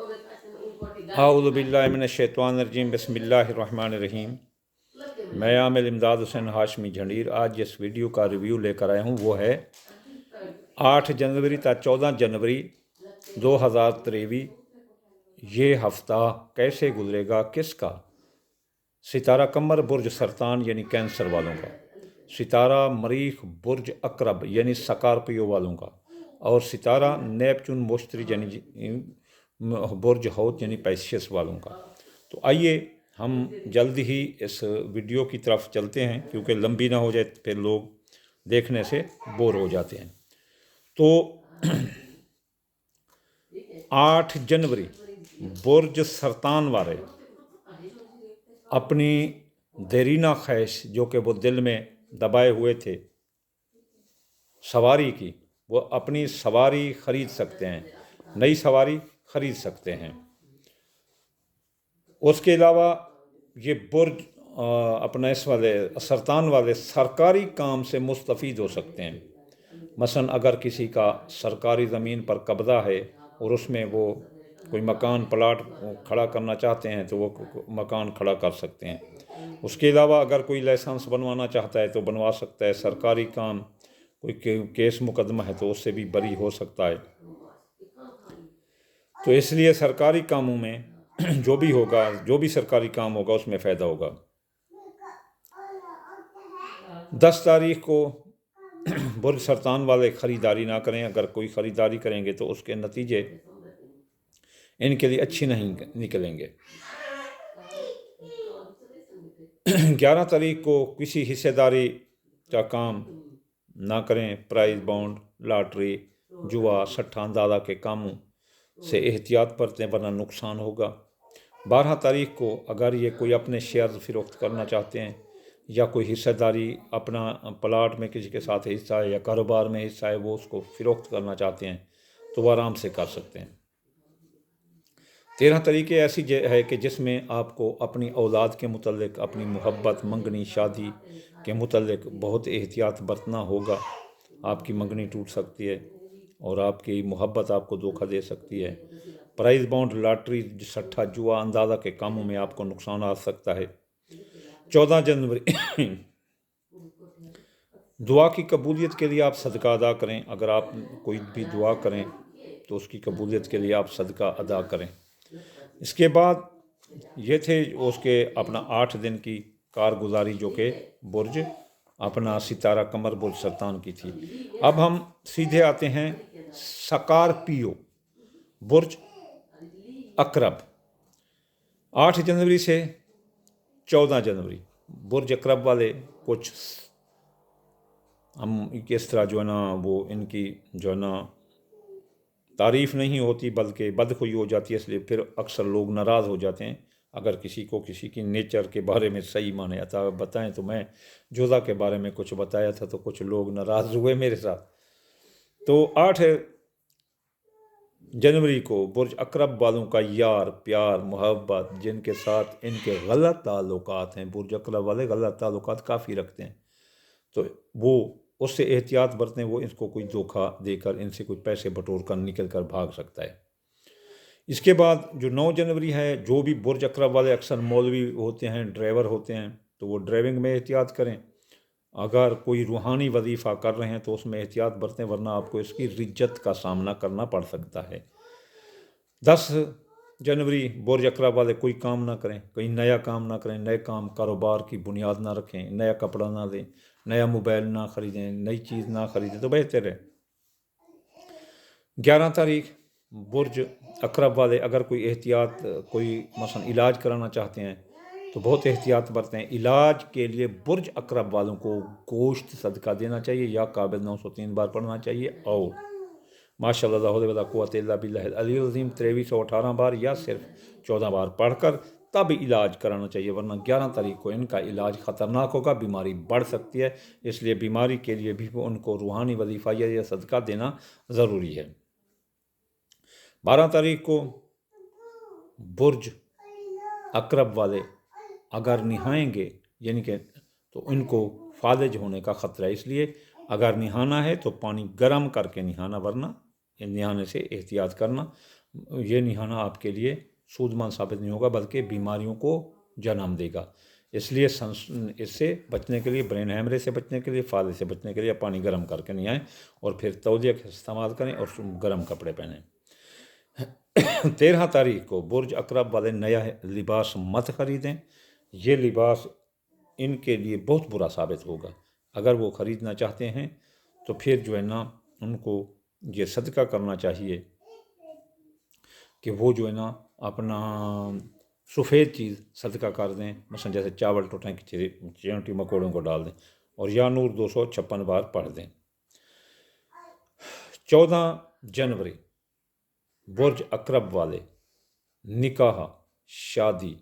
اعوذ باللہ من الشیطان الرجیم، بسم اللہ الرحمن الرحیم۔ میں عامل امداد حسین ہاشمی جھنڈیر آج جس ویڈیو کا ریویو لے کر آیا ہوں وہ ہے 8 جنوری تا 14 جنوری 2023۔ یہ ہفتہ کیسے گزرے گا کس کا؟ ستارہ قمر برج سرطان یعنی کینسر والوں کا، ستارہ مریخ برج عقرب یعنی سکارپیو والوں کا، اور ستارہ نیپچون مشتری یعنی برج حوت یعنی پیسیس والوں کا۔ تو آئیے ہم جلد ہی اس ویڈیو کی طرف چلتے ہیں، کیونکہ لمبی نہ ہو جائے پھر لوگ دیکھنے سے بور ہو جاتے ہیں۔ تو 8 جنوری برج سرطان والے اپنی دیرینہ خواہش جو کہ وہ دل میں دبائے ہوئے تھے سواری کی، وہ اپنی سواری خرید سکتے ہیں، نئی سواری خرید سکتے ہیں۔ اس کے علاوہ یہ برج اپنا اس والے سرطان والے سرکاری کام سے مستفید ہو سکتے ہیں۔ مثلا اگر کسی کا سرکاری زمین پر قبضہ ہے اور اس میں وہ کوئی مکان پلاٹ کھڑا کرنا چاہتے ہیں تو وہ مکان کھڑا کر سکتے ہیں۔ اس کے علاوہ اگر کوئی لائسنس بنوانا چاہتا ہے تو بنوا سکتا ہے۔ سرکاری کام کوئی کیس مقدمہ ہے تو اس سے بھی بری ہو سکتا ہے۔ تو اس لیے سرکاری کاموں میں جو بھی سرکاری کام ہوگا اس میں فائدہ ہوگا۔ 10 تاریخ کو برج سرطان والے خریداری نہ کریں۔ اگر کوئی خریداری کریں گے تو اس کے نتیجے ان کے لیے اچھی نہیں نکلیں گے۔ 11 تاریخ کو کسی حصہ داری کا کام نہ کریں۔ پرائز بانڈ، لاٹری، جوا، سٹہ اندازہ کے کاموں سے احتیاط برتیں ورنہ نقصان ہوگا۔ 12 تاریخ کو اگر یہ کوئی اپنے شیئرز فروخت کرنا چاہتے ہیں یا کوئی حصہ داری اپنا پلاٹ میں کسی کے ساتھ حصہ ہے یا کاروبار میں حصہ ہے وہ اس کو فروخت کرنا چاہتے ہیں تو وہ آرام سے کر سکتے ہیں۔ 13 تاریخ ایسی ہے کہ جس میں آپ کو اپنی اولاد کے متعلق، اپنی محبت، منگنی، شادی کے متعلق بہت احتیاط برتنا ہوگا۔ آپ کی منگنی ٹوٹ سکتی ہے اور آپ کی محبت آپ کو دھوکہ دے سکتی ہے۔ پرائز بانڈ، لاٹری، سٹہ، جوا اندازہ کے کاموں میں آپ کو نقصان آ سکتا ہے۔ 14 جنوری دعا کی قبولیت کے لیے آپ صدقہ ادا کریں۔ اگر آپ کوئی بھی دعا کریں تو اس کی قبولیت کے لیے آپ صدقہ ادا کریں۔ اس کے بعد یہ تھے اس کے اپنا 8 دن کی کارگزاری جو کہ برج اپنا ستارہ قمر برج سرطان کی تھی۔ اب ہم سیدھے آتے ہیں سکارپیو برج عقرب۔ 8 جنوری سے 14 جنوری برج عقرب والے کچھ ہم اس طرح جو ہے نا وہ ان کی جو ہے نا تعریف نہیں ہوتی بلکہ بدخوئی ہو جاتی ہے، اس لیے پھر اکثر لوگ ناراض ہو جاتے ہیں اگر کسی کو کسی کی نیچر کے بارے میں صحیح معنی عطا بتائیں۔ تو میں جوزا کے بارے میں کچھ بتایا تھا تو کچھ لوگ ناراض ہوئے میرے ساتھ۔ تو 8 جنوری کو برج عقرب والوں کا یار، پیار، محبت جن کے ساتھ ان کے غلط تعلقات ہیں، برج عقرب والے غلط تعلقات کافی رکھتے ہیں، تو وہ اس سے احتیاط برتیں۔ وہ ان کو کوئی دھوکہ دے کر ان سے کوئی پیسے بٹور کر نکل کر بھاگ سکتا ہے۔ اس کے بعد جو 9 جنوری ہے، جو بھی برج عقرب والے اکثر مولوی ہوتے ہیں، ڈرائیور ہوتے ہیں، تو وہ ڈرائیونگ میں احتیاط کریں۔ اگر کوئی روحانی وظیفہ کر رہے ہیں تو اس میں احتیاط برتیں ورنہ آپ کو اس کی رجت کا سامنا کرنا پڑ سکتا ہے۔ 10 جنوری برج عقرب والے کوئی کام نہ کریں، کوئی نیا کام نہ کریں، نئے کام کاروبار کی بنیاد نہ رکھیں، نیا کپڑا نہ لیں، نیا موبائل نہ خریدیں، نئی چیز نہ خریدیں تو بہتر ہے۔ 11 تاریخ برج عقرب والے اگر کوئی احتیاط کوئی مثلا علاج کرانا چاہتے ہیں تو بہت احتیاط برتیں۔ علاج کے لیے برج عقرب والوں کو گوشت صدقہ دینا چاہیے یا قابل 903 بار پڑھنا چاہیے، اور ماشاء اللہ لا حول ولا قوۃ الا باللہ العلی العظیم 2318 بار یا صرف 14 بار پڑھ کر تب علاج کرانا چاہیے، ورنہ 11 تاریخ کو ان کا علاج خطرناک ہوگا، بیماری بڑھ سکتی ہے۔ اس لیے بیماری کے لیے بھی ان کو روحانی وظیفہ یا صدقہ دینا ضروری ہے۔ 12 تاریخ کو برج عقرب والے اگر نہائیں گے یعنی کہ تو ان کو فالج ہونے کا خطرہ ہے، اس لیے اگر نہانا ہے تو پانی گرم کر کے نہانا، ورنہ نہانے سے احتیاط کرنا۔ یہ نہانا آپ کے لیے سودمند ثابت نہیں ہوگا بلکہ بیماریوں کو جنم دے گا۔ اس لیے اس سے بچنے کے لیے، برین ہیمریج سے بچنے کے لیے، فالج سے بچنے کے لیے پانی گرم کر کے نہیں آئیں اور پھر تولیہ کا استعمال کریں اور گرم کپڑے پہنیں۔ 13 تاریخ کو برج عقرب والے نیا لباس مت خریدیں، یہ لباس ان کے لیے بہت برا ثابت ہوگا۔ اگر وہ خریدنا چاہتے ہیں تو پھر جو ہے نا ان کو یہ صدقہ کرنا چاہیے کہ وہ جو ہے نا اپنا سفید چیز صدقہ کر دیں، مثلا جیسے چاول ٹوٹیں چیونٹی مکوڑوں کو ڈال دیں اور یا نور 256 بار پڑھ دیں۔ 14 جنوری برج عقرب والے نکاح، شادی،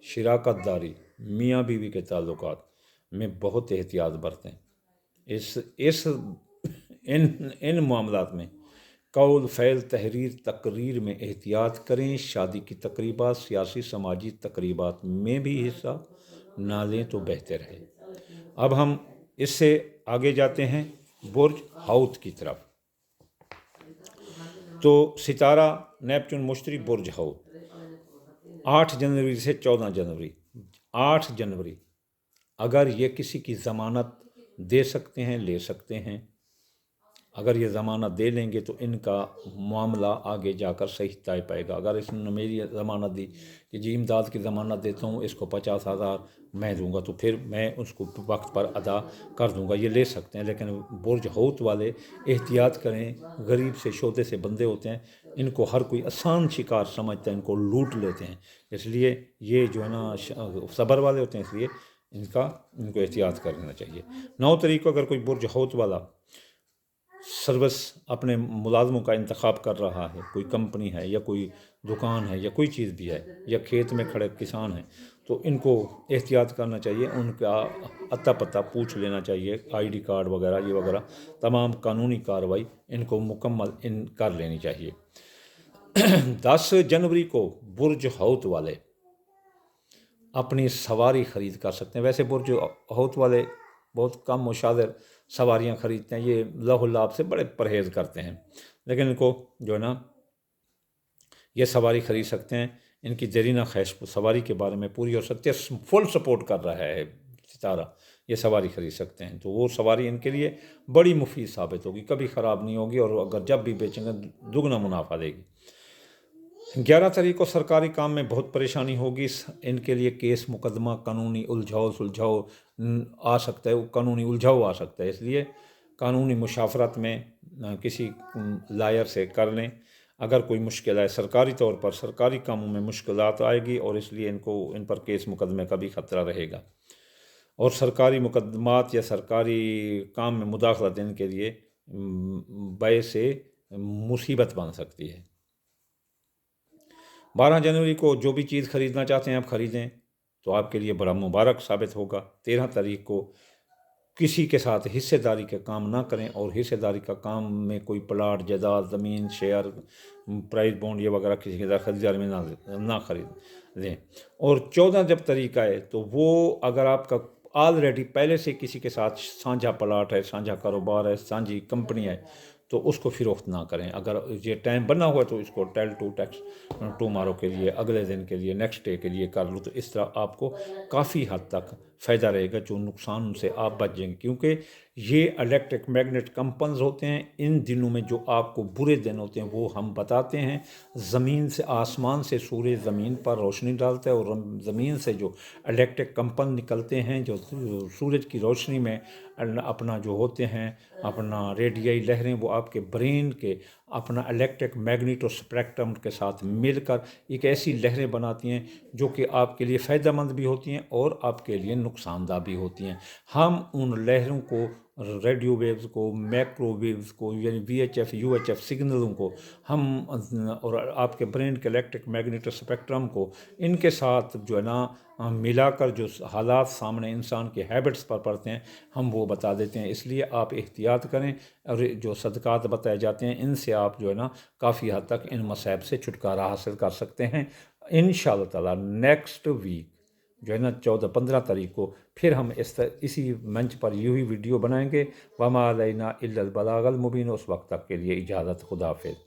شراکت داری، میاں بیوی کے تعلقات میں بہت احتیاط برتیں۔ ان معاملات میں قول، فعل، تحریر، تقریر میں احتیاط کریں۔ شادی کی تقریبات، سیاسی سماجی تقریبات میں بھی حصہ نہ لیں تو بہتر ہے۔ اب ہم اس سے آگے جاتے ہیں برج حوت کی طرف۔ تو ستارہ نیپچون مشتری برج حوت 8 جنوری سے 14 جنوری 8 جنوری اگر یہ کسی کی ضمانت دے سکتے ہیں، لے سکتے ہیں۔ اگر یہ ضمانت دے لیں گے تو ان کا معاملہ آگے جا کر صحیح طے پائے گا۔ اگر اس نے میری ضمانت دی کہ جی امداد کی ضمانت دیتا ہوں، اس کو 50,000 میں دوں گا، تو پھر میں اس کو وقت پر ادا کر دوں گا، یہ لے سکتے ہیں۔ لیکن برج حوت والے احتیاط کریں، غریب سے شودے سے بندے ہوتے ہیں، ان کو ہر کوئی آسان شکار سمجھتا ہے، ان کو لوٹ لیتے ہیں۔ اس لیے یہ جو ہے نا صبر والے ہوتے ہیں، اس لیے ان کو احتیاط کرنا چاہیے۔ 9 تاریخ کو اگر کوئی برج حوت والا سروس اپنے ملازموں کا انتخاب کر رہا ہے، کوئی کمپنی ہے یا کوئی دکان ہے یا کوئی چیز بھی ہے، یا کھیت میں کھڑے کسان ہیں، تو ان کو احتیاط کرنا چاہیے، ان کا اتا پتہ پوچھ لینا چاہیے، ID کارڈ وغیرہ یہ وغیرہ تمام قانونی کارروائی ان کو مکمل کر لینی چاہیے۔ 10 جنوری کو برج حوت والے اپنی سواری خرید کر سکتے ہیں۔ ویسے برج حوت والے بہت کم و شاذر سواریاں خریدتے ہیں، یہ لہو لعب سے بڑے پرہیز کرتے ہیں، لیکن ان کو جو ہے نا یہ سواری خرید سکتے ہیں۔ ان کی دیرینہ خواہش سواری کے بارے میں پوری اور سچے فل سپورٹ کر رہا ہے ستارہ، یہ سواری خرید سکتے ہیں، تو وہ سواری ان کے لیے بڑی مفید ثابت ہوگی، کبھی خراب نہیں ہوگی، اور اگر جب بھی بیچیں گے دگنا منافع دے گی۔ 11 تاریخ کو سرکاری کام میں بہت پریشانی ہوگی، ان کے لیے کیس مقدمہ، قانونی سلجھاؤ آ سکتا ہے، قانونی الجھاؤ آ سکتا ہے، اس لیے قانونی مشاورت میں کسی لائر سے کر لیں۔ اگر کوئی مشکل ہے سرکاری طور پر، سرکاری کاموں میں مشکلات آئے گی، اور اس لیے ان پر کیس مقدمے کا بھی خطرہ رہے گا، اور سرکاری مقدمات یا سرکاری کام میں مداخلت ان کے لیے باعث مصیبت بن سکتی ہے۔ 12 جنوری کو جو بھی چیز خریدنا چاہتے ہیں آپ خریدیں، تو آپ کے لیے بڑا مبارک ثابت ہوگا۔ 13 تاریخ کو کسی کے ساتھ حصہ داری کا کام نہ کریں، اور حصہ داری کا کام میں کوئی پلاٹ، جائیداد، زمین، شیئر، پرائز بونڈ یہ وغیرہ کسی کے ساتھ خریداری میں نہ خرید لیں۔ اور 14 جب تاریخ آئے تو وہ اگر آپ کا آلریڈی پہلے سے کسی کے ساتھ سانجھا پلاٹ ہے، سانجھا کاروبار ہے، سانجھی کمپنی ہے، تو اس کو فروخت نہ کریں۔ اگر یہ ٹائم بنا ہوا ہے تو اس کو ٹیل ٹو ٹیکس ٹمارو کے لیے، اگلے دن کے لیے، نیکسٹ ڈے کے لیے کر لو، تو اس طرح آپ کو کافی حد تک فائدہ رہے گا، جو نقصان سے آپ بچ جائیں گے، کیونکہ یہ الیکٹرک میگنیٹ کمپنز ہوتے ہیں۔ ان دنوں میں جو آپ کو برے دن ہوتے ہیں وہ ہم بتاتے ہیں۔ زمین سے، آسمان سے سورج زمین پر روشنی ڈالتا ہے، اور زمین سے جو الیکٹرک کمپن نکلتے ہیں، جو سورج کی روشنی میں اپنا جو ہوتے ہیں اپنا ریڈیائی لہریں، وہ آپ کے برین کے اپنا الیکٹرک میگنیٹو اسپیکٹرم کے ساتھ مل کر ایک ایسی لہریں بناتی ہیں جو کہ آپ کے لیے فائدہ مند بھی ہوتی ہیں اور آپ کے لیے نقصان دہ بھی ہوتی ہیں۔ ہم ان لہروں کو، ریڈیو ویوز کو، میکرو ویوز کو، یعنی VHF UHF سگنلوں کو ہم، اور آپ کے برین کے الیکٹرک میگنیٹو اسپیکٹرم کو، ان کے ساتھ جو ہے نا ملا کر جو حالات سامنے انسان کے ہیبٹس پر پڑتے ہیں ہم وہ بتا دیتے ہیں۔ اس لیے آپ احتیاط کریں، اور جو صدقات بتائے جاتے ہیں ان سے آپ جو ہے نا کافی حد تک ان مصائب سے چھٹکارا حاصل کر سکتے ہیں۔ انشاءاللہ تعالیٰ نیکسٹ ویک جو ہے نا 15 تاریخ کو پھر ہم اسی منچ پر یوں ہی ویڈیو بنائیں گے۔ وما علینا الا البلاغ المبین۔ اس وقت تک کے لیے اجازت، خدا حافظ۔